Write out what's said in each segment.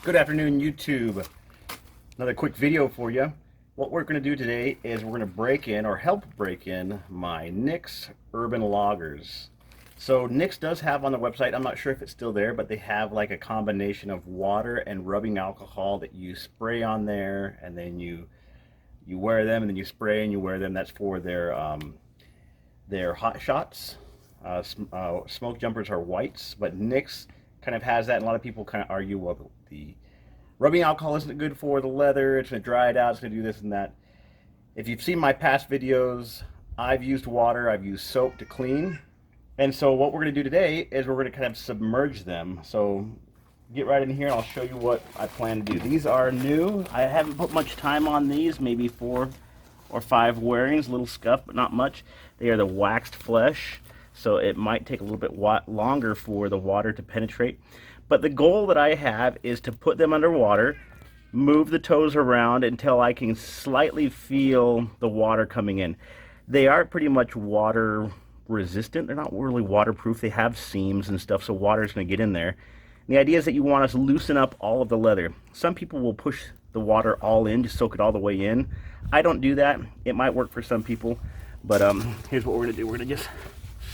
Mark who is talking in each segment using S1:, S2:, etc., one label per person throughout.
S1: Good afternoon, YouTube. Another quick video for you. What we're going to do today is we're going to break in or help break in my Nix Urban Loggers. So Nix does have on the website, I'm not sure if it's still there, but they have like a combination of water and rubbing alcohol that you spray on there, and then you wear them, and then you spray and you wear them. That's for their hot shots. Smoke jumpers are whites, but Nix kind of has that, and a lot of people kind of argue, well, the rubbing alcohol isn't good for the leather, it's going to dry it out, it's going to do this and that. If you've seen my past videos, I've used water, I've used soap to clean. And so what we're going to do today is we're going to kind of submerge them. So get right in here and I'll show you what I plan to do. These are new. I haven't put much time on these, maybe 4 or 5 wearings, a little scuff, but not much. They are the waxed flesh, so it might take a little bit longer for the water to penetrate. But the goal that I have is to put them underwater, move the toes around until I can slightly feel the water coming in. They are pretty much water resistant. They're not really waterproof. They have seams and stuff, so water is going to get in there. And the idea is that you want to loosen up all of the leather. Some people will push the water all in, just soak it all the way in. I don't do that. It might work for some people, but here's what we're going to do. We're going to just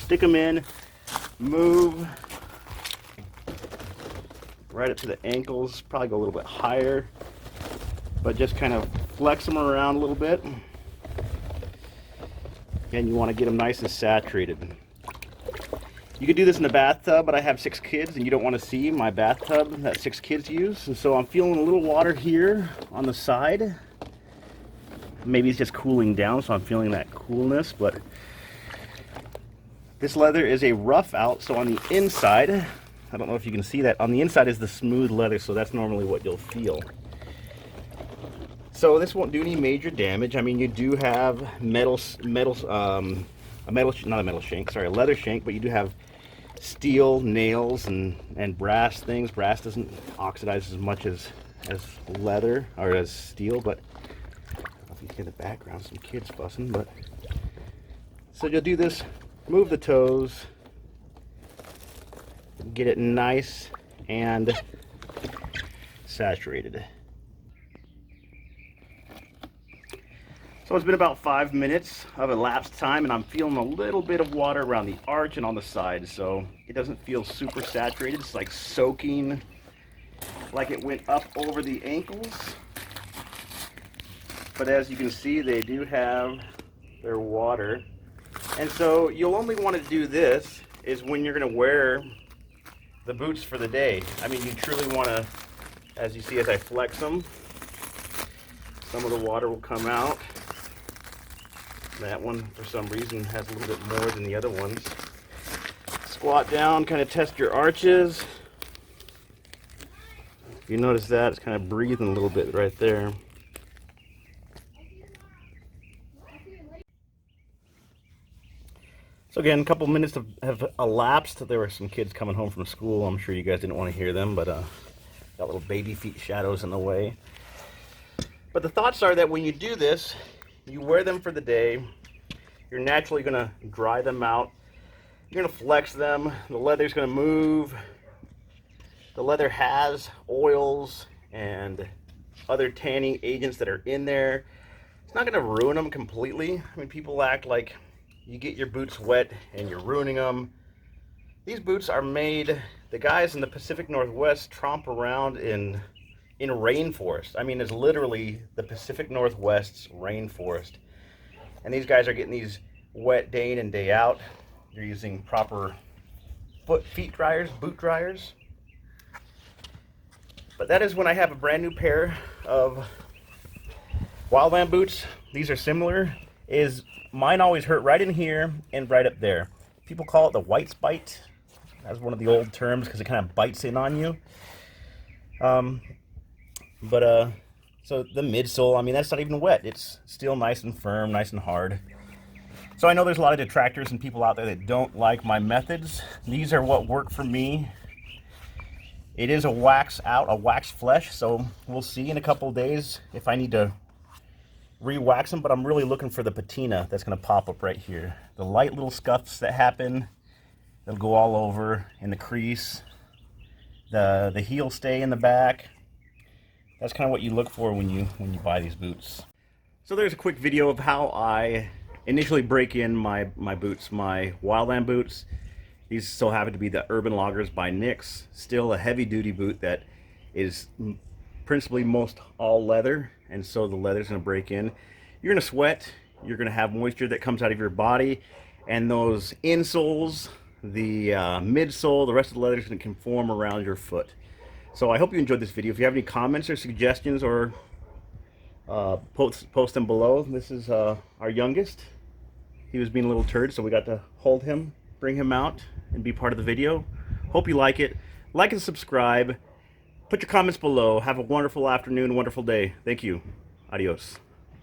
S1: stick them in, move right up to the ankles, probably go a little bit higher, but just kind of flex them around a little bit. And you want to get them nice and saturated. You could do this in the bathtub, but I have 6 kids and you don't want to see my bathtub that 6 kids use. And so I'm feeling a little water here on the side. Maybe it's just cooling down, so I'm feeling that coolness, but this leather is a rough out, so on the inside, I don't know if you can see that, on the inside is the smooth leather, so that's normally what you'll feel. So this won't do any major damage. I mean, you do have a leather shank, but you do have steel nails and brass things. Brass doesn't oxidize as much as leather or as steel, but I don't know if you can hear the background, some kids fussing, but so you'll do this, move the toes, get it nice and saturated. So it's been about 5 minutes of elapsed time, and I'm feeling a little bit of water around the arch and on the side, so it doesn't feel super saturated. It's like soaking, like it went up over the ankles. But as you can see, they do have their water. And so you'll only want to do this is when you're going to wear the boots for the day. I mean, you truly want to, as you see as I flex them, some of the water will come out. That one, for some reason, has a little bit more than the other ones. Squat down, kind of test your arches. If you notice that, it's kind of breathing a little bit right there. So again, a couple minutes have elapsed. There were some kids coming home from school. I'm sure you guys didn't want to hear them, but got little baby feet shadows in the way. But the thoughts are that when you do this, you wear them for the day, you're naturally going to dry them out. You're going to flex them. The leather's going to move. The leather has oils and other tanning agents that are in there. It's not going to ruin them completely. I mean, people act like you get your boots wet and you're ruining them. These boots are made, the guys in the Pacific Northwest tromp around in rainforest. I mean, it's literally the Pacific Northwest's rainforest. And these guys are getting these wet day in and day out. They're using proper feet dryers, boot dryers. But that is when I have a brand new pair of Wildland boots. These are similar. Mine always hurt right in here and right up there. People call it the white bite. That's one of the old terms because it kind of bites in on you. So the midsole, I mean, that's not even wet. It's still nice and firm, nice and hard. So I know there's a lot of detractors and people out there that don't like my methods. These are what work for me. It is a wax flesh, so we'll see in a couple of days if I need to re-wax them, but I'm really looking for the patina that's going to pop up right here. The light little scuffs that happen, they'll go all over in the crease. The heel stay in the back. that's kind of what you look for when you buy these boots. So there's a quick video of how I initially break in my boots, my Wildland boots. These so happen to be the Urban Loggers by NIX. Still a heavy duty boot that is principally most all leather, and so the leather's going to break in. You're going to sweat, you're going to have moisture that comes out of your body, and those insoles, the midsole, the rest of the leather is going to conform around your foot. So I hope you enjoyed this video. If you have any comments or suggestions, or post them below. This is our youngest. He was being a little turd, so we got to hold him, bring him out, and be part of the video. Hope you like it. Like and subscribe. Put your comments below. Have a wonderful afternoon, wonderful day. Thank you. Adios.